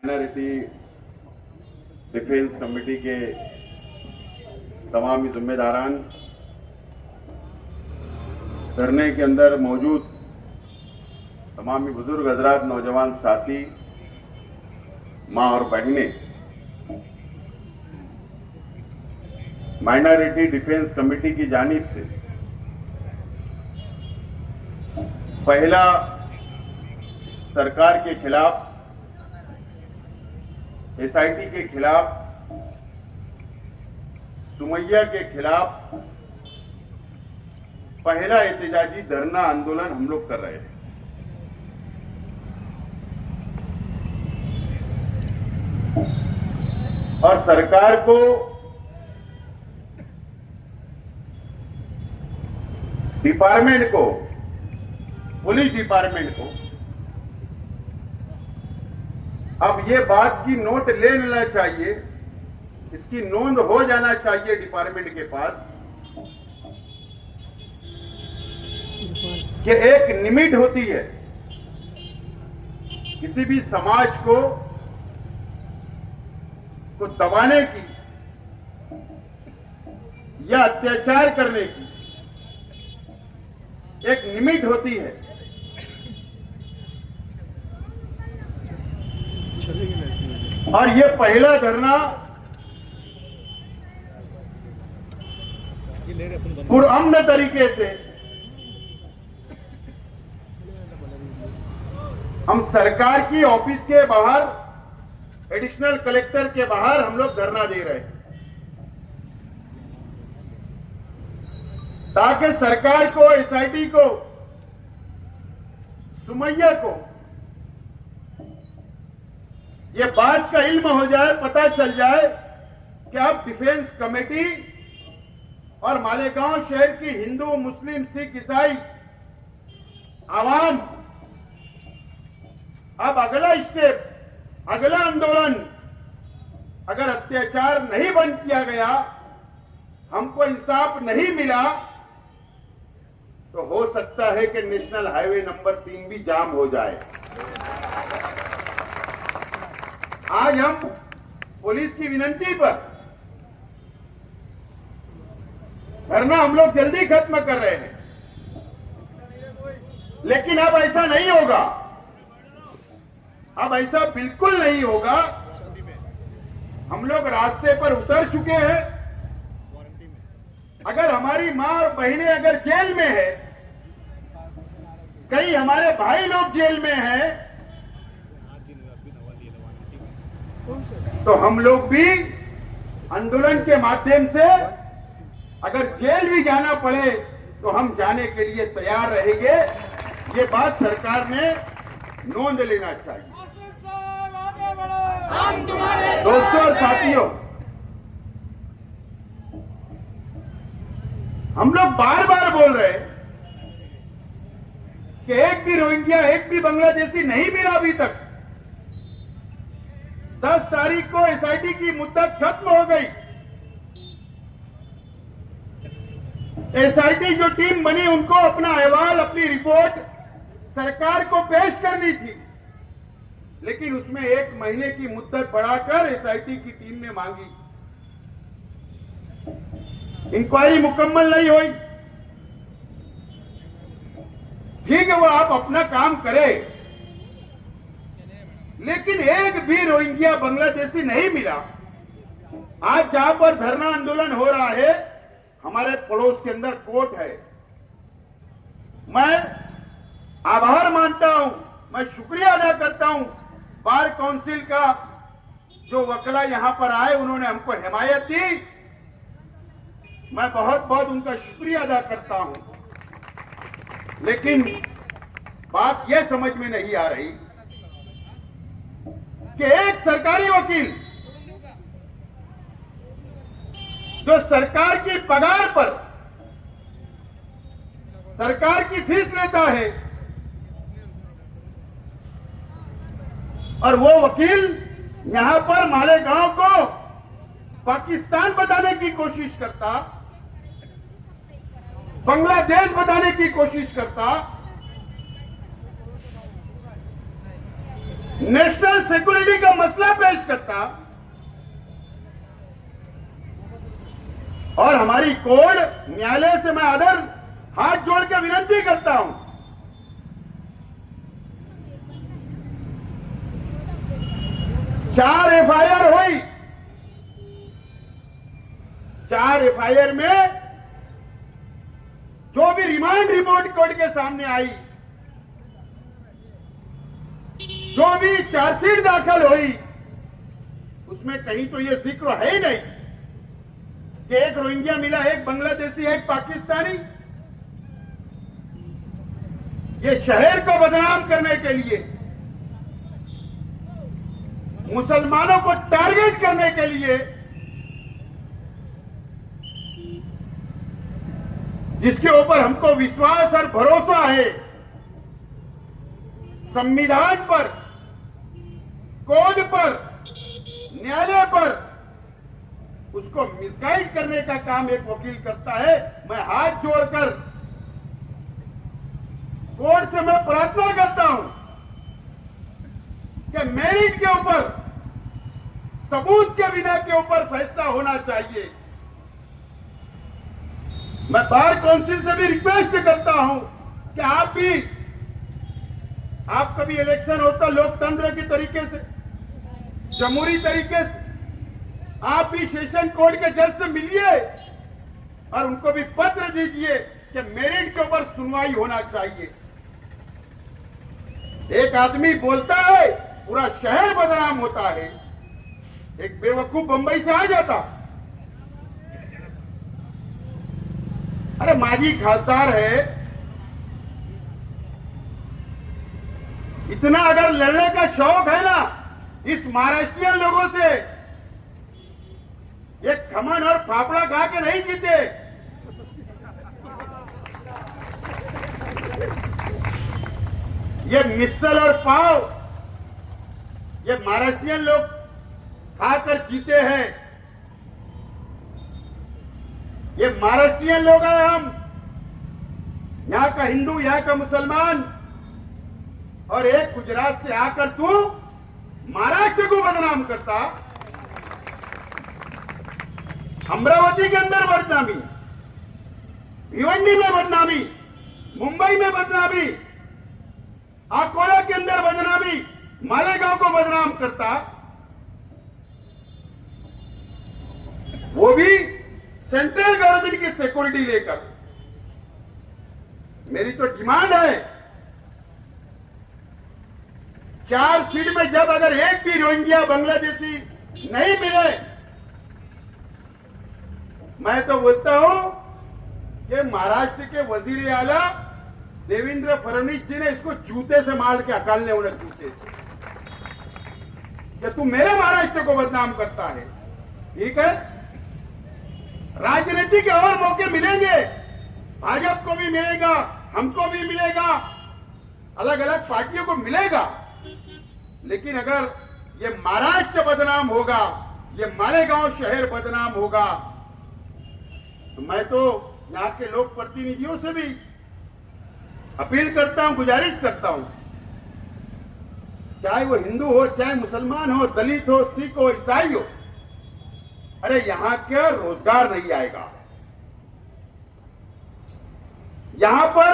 Minority defence committee के तमाम जिम्मेदारान, धरने के अंदर मौजूद तमाम बुजुर्ग हजरात, नौजवान साथी, मां और बहनें, माइनॉरिटी डिफेंस कमेटी की जानिब से पहला सरकार के खिलाफ, एसआईटी के खिलाफ, सुमैया के खिलाफ पहला एहतजाजी धरना आंदोलन हम लोग कर रहे हैं। और सरकार को डिपार्टमेंट को, पुलिस डिपार्टमेंट को अब ये बात की नोट ले लेना चाहिए, इसकी नोंद हो जाना चाहिए डिपार्टमेंट के पास कि एक लिमिट होती है किसी भी समाज को दबाने की या अत्याचार करने की एक लिमिट होती है। और ये पहला धरना पुरअमन तरीके से हम सरकार की ऑफिस के बाहर, एडिशनल कलेक्टर के बाहर हम लोग धरना दे रहे हैं, ताकि सरकार को, एसआईटी को, सुमैया को ये बात का इल्म हो जाए, पता चल जाए कि अब डिफेंस कमेटी और मालेगांव शहर की हिंदू, मुस्लिम, सिख, ईसाई आवाम अब अगला स्टेप, अगला आंदोलन, अगर अत्याचार नहीं बंद किया गया, हमको इंसाफ नहीं मिला, तो हो सकता है कि नेशनल हाईवे नंबर 3 भी जाम हो जाए। आज हम पुलिस की विनती पर धरना हम लोग जल्दी खत्म कर रहे हैं, लेकिन अब ऐसा नहीं होगा, अब ऐसा बिल्कुल नहीं होगा। हम लोग रास्ते पर उतर चुके हैं। अगर हमारी मां और बहनें अगर जेल में है, कई हमारे भाई लोग जेल में हैं, तो हम लोग भी आंदोलन के माध्यम से अगर जेल भी जाना पड़े तो हम जाने के लिए तैयार रहेंगे। ये बात सरकार ने नोंद लेना चाहिए। दोस्तों और साथियों, हम लोग बार बार बोल रहे हैं कि एक भी रोहिंग्या, एक भी बांग्लादेशी नहीं मिला अभी तक। 10 तारीख को एसआईटी की मुद्दत खत्म हो गई। एसआईटी जो टीम बनी, उनको अपना अहवाल, अपनी रिपोर्ट सरकार को पेश करनी थी, लेकिन उसमें 1 महीने की मुद्दत बढ़ाकर एसआईटी की टीम ने मांगी। इंक्वायरी मुकम्मल नहीं हुई। ठीक है, वो आप अपना काम करें, लेकिन एक भी रोहिंग्या, बांग्लादेशी नहीं मिला। आज जहां पर धरना आंदोलन हो रहा है, हमारे पड़ोस के अंदर कोर्ट है। मैं आभार मानता हूं, मैं शुक्रिया अदा करता हूं बार काउंसिल का, जो वकला यहां पर आए, उन्होंने हमको हिमायत दी। मैं बहुत बहुत उनका शुक्रिया अदा करता हूं। लेकिन बात यह समझ में नहीं आ रही कि एक सरकारी वकील जो सरकार की पगार पर सरकार की फीस लेता है, और वो वकील यहां पर मालेगांव को पाकिस्तान बताने की कोशिश करता, बांग्लादेश बताने की कोशिश करता, नेशनल सिक्योरिटी का मसला मिला और हमारी कोर्ट न्यायालय से मैं आदर हाथ जोड़ के विनती करता हूं, 4 एफआईआर हुई, 4 एफआईआर में जो भी रिमांड रिपोर्ट कोर्ट के सामने आई, जो भी चार्जशीट दाखिल हुई, उसमें कहीं तो यह जिक्र है ही नहीं कि एक रोहिंग्या मिला, एक बांग्लादेशी, एक पाकिस्तानी। ये शहर को बदनाम करने के लिए, मुसलमानों को टारगेट करने के लिए, जिसके ऊपर हमको विश्वास और भरोसा है, संविधान पर, कोड पर, न्यायालय पर, उसको मिसगाइड करने का काम एक वकील करता है। मैं हाथ जोड़कर कोर्ट से मैं प्रार्थना करता हूं कि मेरिट के ऊपर, सबूत के बिना के ऊपर फैसला होना चाहिए। मैं बार काउंसिल से भी रिक्वेस्ट करता हूं कि आप कभी इलेक्शन होता लोकतंत्र की तरीके से, जमहूरी तरीके से, आप भी सेशन कोर्ट के जज से मिलिए और उनको भी पत्र दीजिए कि मेरिट के ऊपर सुनवाई होना चाहिए। एक आदमी बोलता है, पूरा शहर बदनाम होता है। एक बेवकूफ बंबई से आ जाता, अरे माजी खासदार है, इतना अगर लड़ने का शौक है ना इस महाराष्ट्रियन लोगों से, ये खमन और फाफड़ा खा के नहीं जीते। ये मिसल और पाव ये महाराष्ट्रियन लोग खाकर जीते हैं। ये महाराष्ट्रियन लोग हैं हम, यहां का हिंदू, यहां का मुसलमान, और एक गुजरात से आकर तू महाराष्ट्र को बदनाम करता। अमरावती के अंदर बदनामी, भिवंडी में बदनामी, मुंबई में बदनामी, अकोला के अंदर बदनामी, मालेगांव को बदनाम करता, वो भी सेंट्रल गवर्नमेंट की सिक्योरिटी लेकर। मेरी तो डिमांड है, चार्जशीट में जब अगर एक भी रोहिंग्या बांग्लादेशी नहीं मिले, मैं तो बोलता हूं कि महाराष्ट्र के वजीर आला देवेंद्र फडणवीस जी ने इसको जूते से मार के हटालने, उन्हें जूते से, कि तू मेरे महाराष्ट्र को बदनाम करता है। ठीक है, राजनीति के और मौके मिलेंगे, भाजपा को भी मिलेगा, हमको भी मिलेगा, अलग अलग पार्टियों को मिलेगा, लेकिन अगर ये महाराष्ट्र बदनाम होगा, ये मालेगांव शहर बदनाम होगा, तो मैं तो यहां के लोक प्रतिनिधियों से भी अपील करता हूं, गुजारिश करता हूं, चाहे वो हिंदू हो, चाहे मुसलमान हो, दलित हो, सिख हो, ईसाई हो, अरे यहां क्या रोजगार नहीं आएगा, यहां पर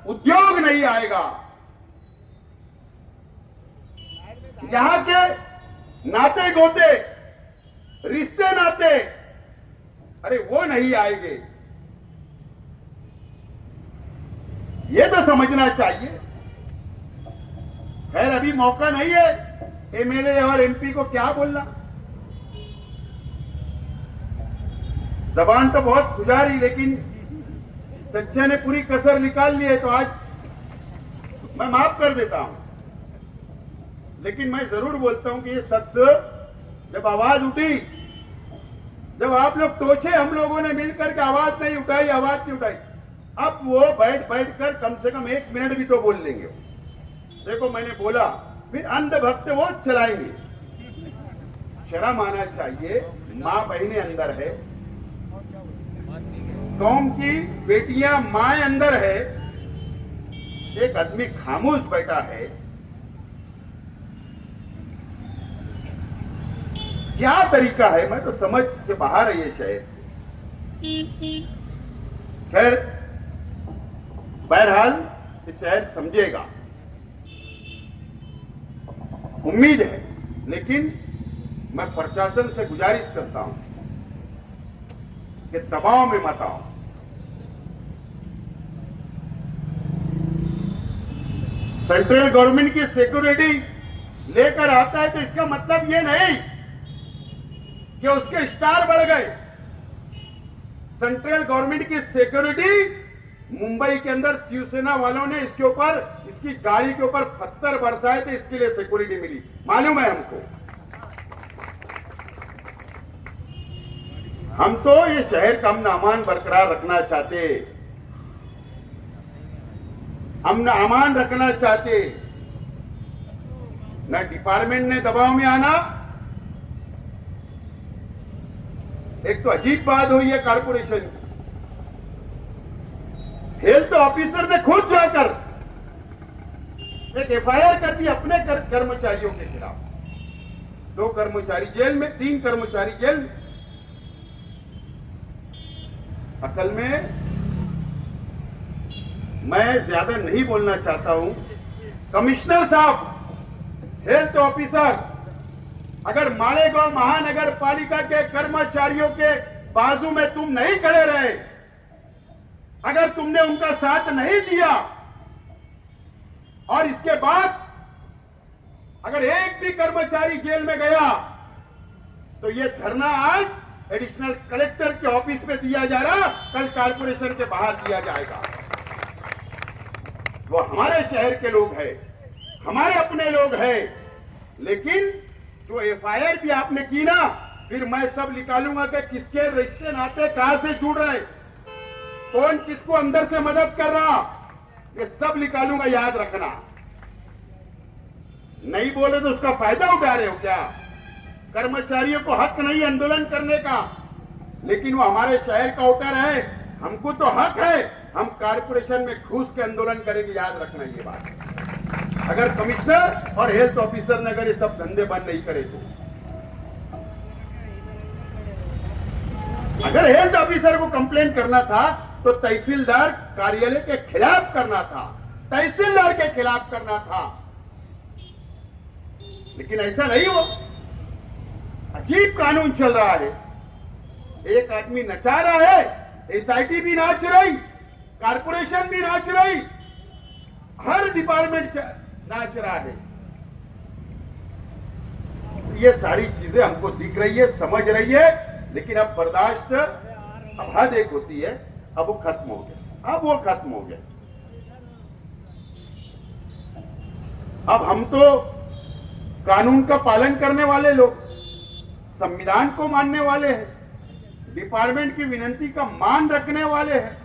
उद्योग नहीं आएगा, यहां के नाते गोते, रिश्ते नाते, अरे वो नहीं आएंगे। ये तो समझना चाहिए। खैर अभी मौका नहीं है एमएलए और एमपी को क्या बोलना, जबान तो बहुत गुजारी, लेकिन सच्चे ने पूरी कसर निकाल ली है, तो आज मैं माफ कर देता हूं। लेकिन मैं जरूर बोलता हूं कि ये शख्स जब आवाज उठी, जब आप लोग टोचे, हम लोगों ने मिलकर के आवाज नहीं उठाई, आवाज नहीं उठाई, अब वो बैठ कर कम से कम 1 मिनट भी तो बोल लेंगे। देखो मैंने बोला, फिर अंधभक्त वो चलाएंगे। शर्म आना चाहिए, मां बहनें अंदर है, कौम की बेटियां माए अंदर है, एक आदमी खामोश बैठा है। क्या तरीका है, मैं तो समझ के बाहर है ये शहर। खैर, बहरहाल ये शहर समझेगा, उम्मीद है। लेकिन मैं प्रशासन से गुजारिश करता हूं कि दबाव में मत आओ। सेंट्रल गवर्नमेंट की सिक्योरिटी लेकर आता है तो इसका मतलब ये नहीं कि उसके स्टार बढ़ गए। सेंट्रल गवर्नमेंट की सिक्योरिटी, मुंबई के अंदर शिवसेना वालों ने इसके ऊपर, इसकी गाड़ी के ऊपर पत्थर बरसाए थे, इसके लिए सिक्योरिटी मिली, मालूम है हमको। हम तो ये शहर का अमन अमान बरकरार रखना चाहते, अमन अमान रखना चाहते, न डिपार्टमेंट ने दबाव में आना। एक तो अजीब बात हुई है कारपोरेशन की, हेल्थ ऑफिसर ने खुद जाकर एक एफआईआर कर दी अपने कर्मचारियों के खिलाफ। 2 कर्मचारी जेल में, 3 कर्मचारी जेल में। असल में मैं ज्यादा नहीं बोलना चाहता हूं। कमिश्नर साहब, हेल्थ ऑफिसर, अगर मालेगांव महानगर पालिका के कर्मचारियों के बाजू में तुम नहीं खड़े रहे, अगर तुमने उनका साथ नहीं दिया, और इसके बाद अगर एक भी कर्मचारी जेल में गया, तो ये धरना आज एडिशनल कलेक्टर के ऑफिस में दिया जा रहा, कल कारपोरेशन के बाहर दिया जाएगा। वो हमारे शहर के लोग हैं, हमारे अपने लोग हैं, लेकिन जो एफआईआर भी आपने की ना, फिर मैं सब निकालूंगा कि किसके रिश्ते नाते कहां से जुड़ रहे, कौन किसको अंदर से मदद कर रहा, ये सब निकालूंगा, याद रखना। नहीं बोले तो उसका फायदा उठा रहे हो क्या? कर्मचारियों को हक नहीं आंदोलन करने का, लेकिन वो हमारे शहर का वोटर है, हमको तो हक है, हम कारपोरेशन में घुस के आंदोलन करेंगे, याद रखना ये बात। अगर कमिश्नर और हेल्थ ऑफिसर ने अगर ये सब धंधे बंद नहीं करे तो, अगर हेल्थ ऑफिसर को कंप्लेन करना था तो तहसीलदार कार्यालय के खिलाफ करना था, तहसीलदार के खिलाफ करना था, लेकिन ऐसा नहीं हो। अजीब कानून चल रहा है, एक आदमी नचा रहा है, एसआईटी भी नाच रही, कारपोरेशन भी नाच रही, हर डिपार्टमेंट नाच रहा है। ये सारी चीजें हमको दिख रही है, समझ रही है, लेकिन अब बर्दाश्त, अब हद एक होती है, अब वो खत्म हो गया, अब वो खत्म हो गया। अब हम तो कानून का पालन करने वाले लोग, संविधान को मानने वाले हैं, डिपार्टमेंट की विनती का मान रखने वाले हैं,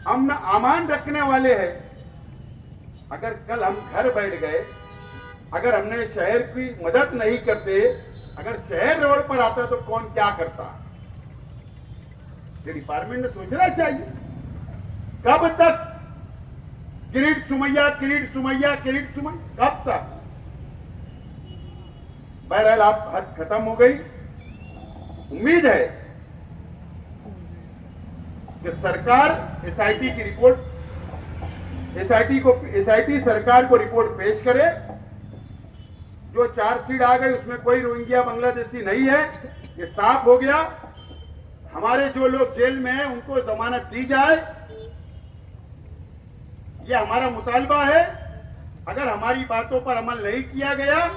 अमन अमान रखने वाले हैं। अगर कल हम घर बैठ गए, अगर हमने शहर की मदद नहीं करते, अगर शहर रोड पर आता तो कौन क्या करता, ये डिपार्टमेंट ने सोचना चाहिए। कब तक किरीट सुमैया, किरीट सुमैया, किरीट सुमैया, कब तक? बहरहाल आप हद खत्म हो गई। उम्मीद है कि सरकार एसआईटी की रिपोर्ट, एसआईटी सरकार को रिपोर्ट पेश करे। जो चार्जशीट आ गई उसमें कोई रोहिंग्या बांग्लादेशी नहीं है, ये साफ हो गया। हमारे जो लोग जेल में हैं उनको जमानत दी जाए, ये हमारा मुतालबा है। अगर हमारी बातों पर अमल नहीं किया गया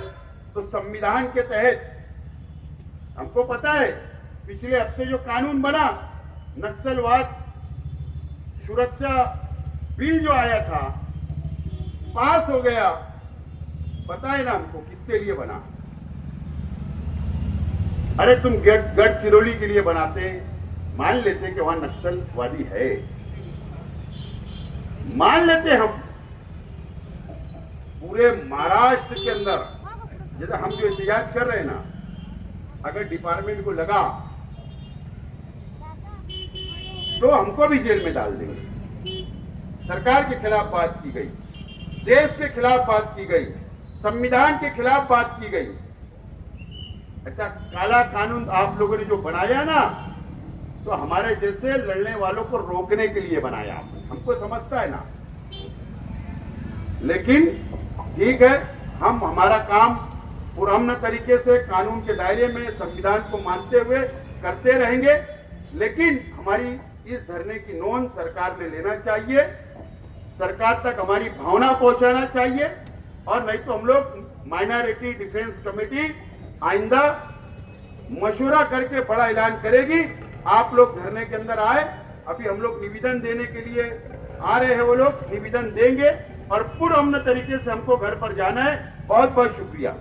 तो संविधान के तहत, हमको पता है पिछले हफ्ते जो कानून बना, नक्सलवाद सुरक्षा बिल जो आया था, पास हो गया, पता है ना हमको किसके लिए बना? अरे तुम गढ़चिरौली के लिए बनाते, मान लेते कि वहां नक्सलवादी है, मान लेते हम। पूरे महाराष्ट्र के अंदर जैसे हम जो एहतिजाज कर रहे हैं ना, अगर डिपार्टमेंट को लगा तो हमको भी जेल में डाल देंगे। सरकार के खिलाफ बात की गई, देश के खिलाफ बात की गई, संविधान के खिलाफ बात की गई। ऐसा काला कानून आप लोगों ने जो बनाया ना, तो हमारे जैसे लड़ने वालों को रोकने के लिए बनाया। हमको समझता है ना, लेकिन ठीक है, हम हमारा काम पुरअमन तरीके से कानून के दायरे में संविधान को मानते हुए करते रहेंगे। लेकिन हमारी इस धरने की नोंद सरकार ने लेना चाहिए, सरकार तक हमारी भावना पहुंचाना चाहिए, और नहीं तो हम लोग माइनॉरिटी डिफेंस कमेटी आइंदा मशवरा करके बड़ा ऐलान करेगी। आप लोग धरने के अंदर आए, अभी हम लोग निवेदन देने के लिए आ रहे हैं, वो लोग निवेदन देंगे और पुरअमन तरीके से हमको घर पर जाना है। बहुत बहुत शुक्रिया।